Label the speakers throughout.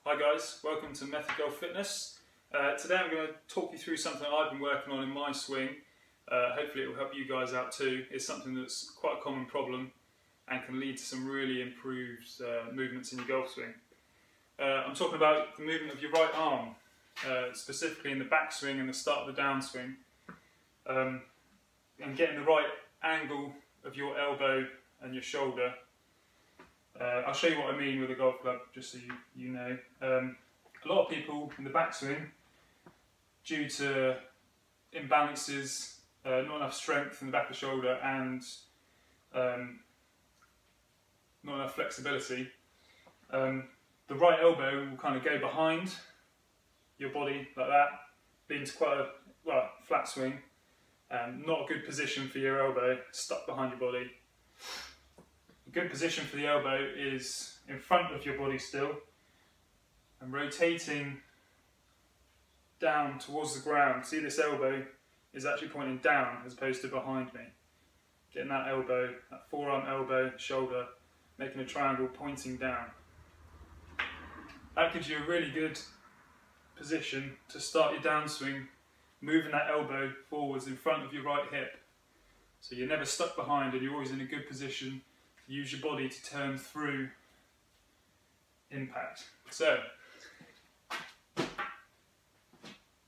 Speaker 1: Hi guys, welcome to Method Golf Fitness. Today I'm going to talk you through something I've been working on in my swing. Hopefully it will help you guys out too. It's something that's quite a common problem and can lead to some really improved movements in your golf swing. I'm talking about the movement of your right arm, specifically in the backswing and the start of the downswing, and getting the right angle of your elbow and your shoulder. I'll show you what I mean with a golf club, just so you know. A lot of people in the backswing, due to imbalances, not enough strength in the back of the shoulder and not enough flexibility, the right elbow will kind of go behind your body like that, being quite a flat swing, not a good position for your elbow, stuck behind your body. A good position for the elbow is in front of your body still and rotating down towards the ground. See, this elbow is actually pointing down as opposed to behind me. Getting that elbow, that forearm, elbow, shoulder, making a triangle pointing down. That gives you a really good position to start your downswing, moving that elbow forwards in front of your right hip. So you're never stuck behind and you're always in a good position. Use your body to turn through impact. So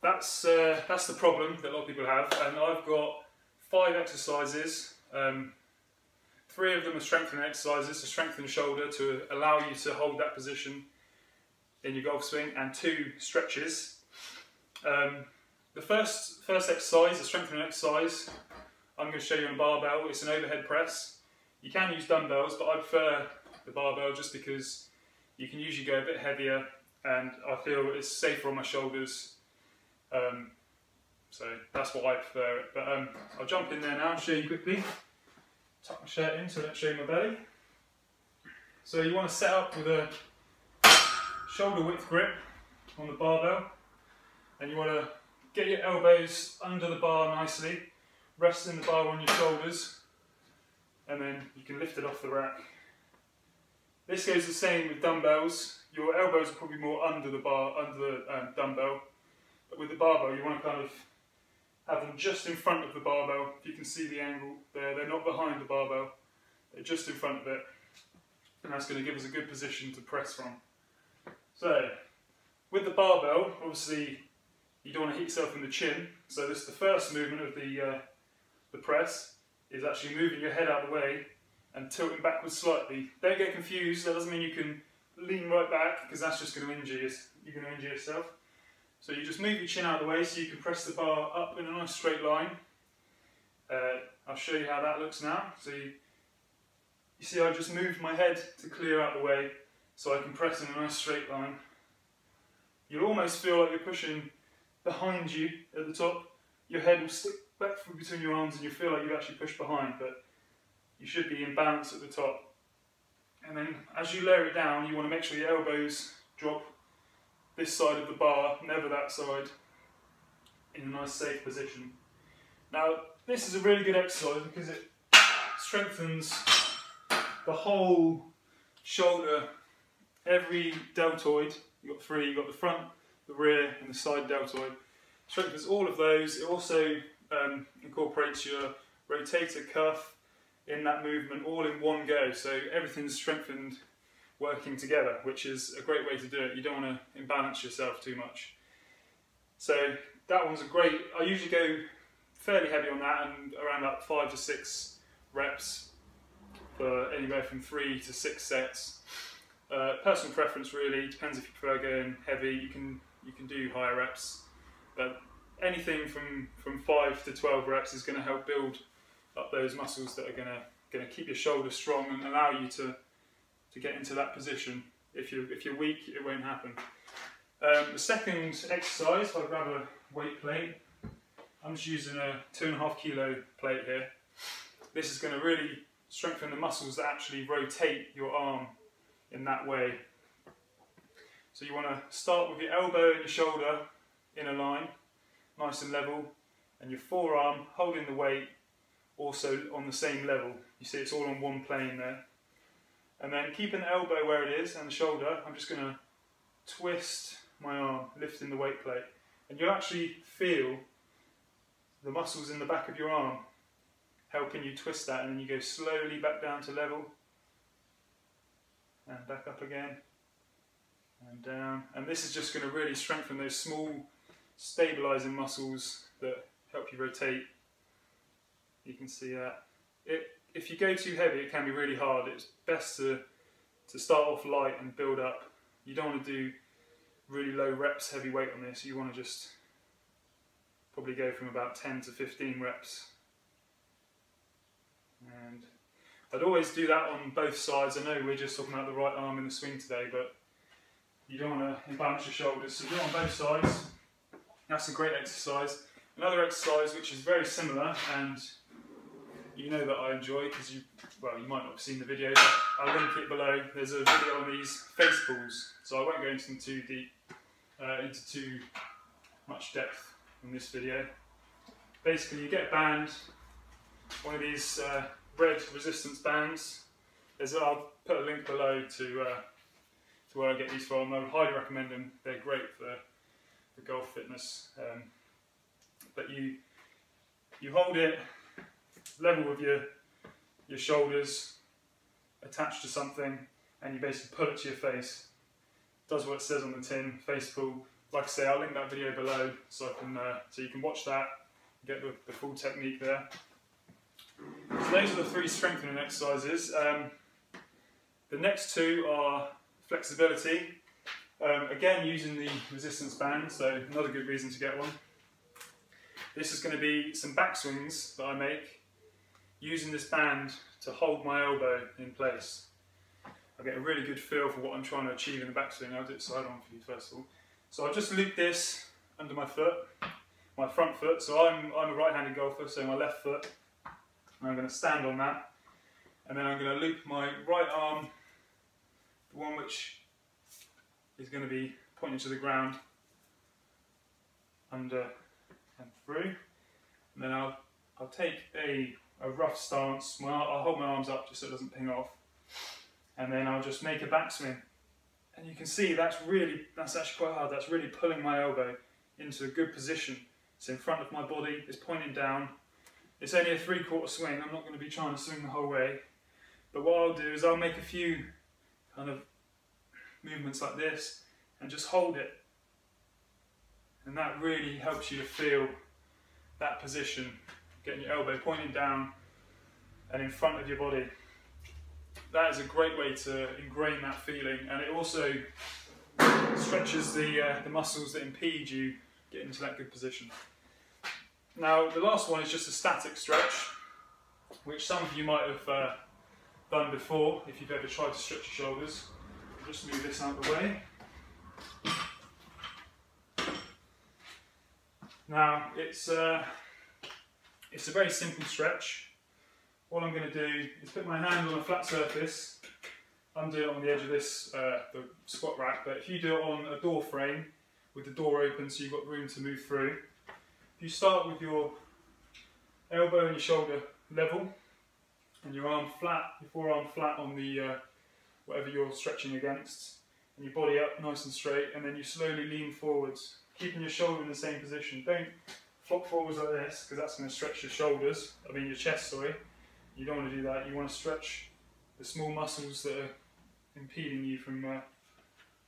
Speaker 1: that's the problem that a lot of people have, and I've got 5 exercises. 3 of them are strengthening exercises to strengthen the shoulder to allow you to hold that position in your golf swing, and 2 stretches. The first exercise, the strengthening exercise, I'm going to show you on a barbell. It's an overhead press. You can use dumbbells, but I prefer the barbell just because you can usually go a bit heavier and I feel it's safer on my shoulders. So that's what I prefer. But I'll jump in there now and show you quickly. Tuck my shirt in so I don't show you my belly. So you want to set up with a shoulder width grip on the barbell, and you want to get your elbows under the bar nicely, resting the bar on your shoulders, and then you can lift it off the rack. This goes the same with dumbbells. Your elbows are probably more under the bar, under the dumbbell, but with the barbell you want to kind of have them just in front of the barbell. If you can see the angle there, they're not behind the barbell, they're just in front of it, and that's going to give us a good position to press from. So with the barbell, obviously you don't want to hit yourself in the chin, so this is the first movement of the press, is actually moving your head out of the way and tilting backwards slightly. Don't get confused, that doesn't mean you can lean right back, because that's just going to injure you. You're going to injure yourself. So you just move your chin out of the way so you can press the bar up in a nice straight line. I'll show you how that looks now. So you see I just moved my head to clear out the way so I can press in a nice straight line. You'll almost feel like you're pushing behind you at the top. Your head will stick back through between your arms and you feel like you've actually pushed behind, but you should be in balance at the top. And then as you lower it down, you want to make sure your elbows drop this side of the bar, never that side, in a nice safe position. Now this is a really good exercise because it strengthens the whole shoulder, every deltoid. You've got 3, you've got the front, the rear and the side deltoid. Strengthens all of those. It also incorporates your rotator cuff in that movement all in one go, so everything's strengthened working together, which is a great way to do it. You don't want to imbalance yourself too much. So that one's a great, I usually go fairly heavy on that, and around about 5 to 6 reps for anywhere from 3 to 6 sets. Personal preference really, depends if you prefer going heavy. You can do higher reps, but anything from 5 to 12 reps is going to help build up those muscles that are going to keep your shoulder strong and allow you to get into that position. If you're weak, it won't happen. The second exercise, I'll grab a weight plate. I'm just using a 2.5 kilo plate here. This is going to really strengthen the muscles that actually rotate your arm in that way. So you want to start with your elbow and your shoulder in a line, nice and level, and your forearm holding the weight also on the same level. You see it's all on one plane there. And then keeping the elbow where it is and the shoulder, I'm just going to twist my arm, lifting the weight plate, and you'll actually feel the muscles in the back of your arm helping you twist that, and then you go slowly back down to level and back up again and down, and this is just going to really strengthen those small stabilizing muscles that help you rotate. You can see that. If you go too heavy, it can be really hard. It's best to start off light and build up. You don't want to do really low reps, heavy weight on this. You want to just probably go from about 10 to 15 reps. And I'd always do that on both sides. I know we're just talking about the right arm in the swing today, but you don't want to imbalance your shoulders. So do it on both sides. That's a great exercise. Another exercise which is very similar, and you know that I enjoy because you might not have seen the video, but I'll link it below. There's a video on these face pulls, so I won't go into them too deep, into too much depth in this video. Basically, you get a band, one of these red resistance bands. I'll put a link below to where I get these from. I would highly recommend them. They're great for golf fitness. But you hold it level with your shoulders, attached to something, and you basically pull it to your face. It does what it says on the tin, face pull. Like I say, I'll link that video below so you can watch that, get the full technique there. So those are the 3 strengthening exercises. The next 2 are flexibility. Again, using the resistance band, so another good reason to get one. This is going to be some backswings that I make using this band to hold my elbow in place. I get a really good feel for what I'm trying to achieve in the backswing. I'll do it side on for you first of all. So I'll just loop this under my foot, my front foot. So I'm a right-handed golfer, so my left foot. I'm going to stand on that, and then I'm going to loop my right arm, the one which is going to be pointing to the ground, under and through, and then I'll take a rough stance. I'll hold my arms up just so it doesn't ping off, and then I'll just make a backswing. And you can see that's actually quite hard. That's really pulling my elbow into a good position. It's in front of my body, it's pointing down. It's only a 3/4 swing. I'm not going to be trying to swing the whole way, but what I'll do is I'll make a few kind of movements like this and just hold it. And that really helps you to feel that position, getting your elbow pointing down and in front of your body. That is a great way to ingrain that feeling, and it also stretches the muscles that impede you getting into that good position. Now, the last one is just a static stretch, which some of you might have done before if you've ever tried to stretch your shoulders. I'll just move this out of the way. Now, it's a very simple stretch. What I'm going to do is put my hand on a flat surface. I'm doing it on the edge of this the squat rack, but if you do it on a door frame with the door open so you've got room to move through, if you start with your elbow and your shoulder level and your arm flat, your forearm flat on the whatever you're stretching against, and your body up nice and straight, and then you slowly lean forwards, keeping your shoulder in the same position. Don't flop forwards like this, because that's going to stretch your shoulders, your chest, sorry. You don't want to do that. You want to stretch the small muscles that are impeding you from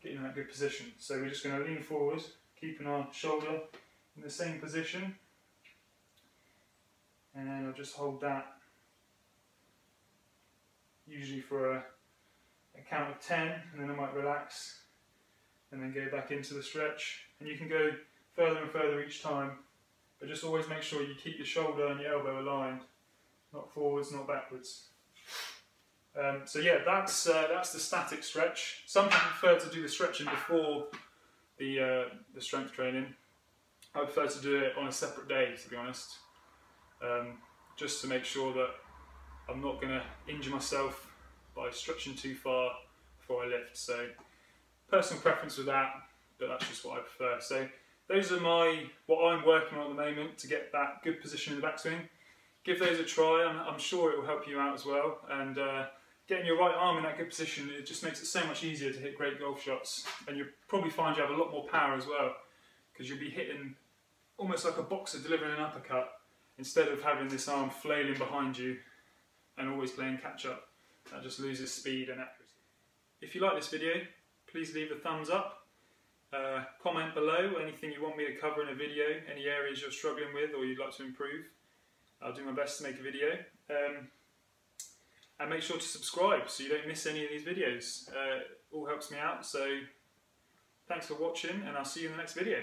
Speaker 1: getting in that good position. So we're just going to lean forward, keeping our shoulder in the same position, and then I'll just hold that, usually for a count of 10, and then I might relax and then go back into the stretch. And you can go further and further each time, but just always make sure you keep your shoulder and your elbow aligned, not forwards, not backwards. So yeah, that's the static stretch. Some people prefer to do the stretching before the strength training. I prefer to do it on a separate day, to be honest, just to make sure that I'm not going to injure myself by stretching too far before I lift. So personal preference with that, but that's just what I prefer. So those are what I'm working on at the moment to get that good position in the backswing. Give those a try. I'm sure it will help you out as well. And getting your right arm in that good position, it just makes it so much easier to hit great golf shots. And you'll probably find you have a lot more power as well, because you'll be hitting almost like a boxer delivering an uppercut, instead of having this arm flailing behind you and always playing catch up. That just loses speed and accuracy. If you like this video, please leave a thumbs up. Comment below anything you want me to cover in a video, any areas you're struggling with or you'd like to improve. I'll do my best to make a video. And make sure to subscribe so you don't miss any of these videos. It all helps me out, so thanks for watching and I'll see you in the next video.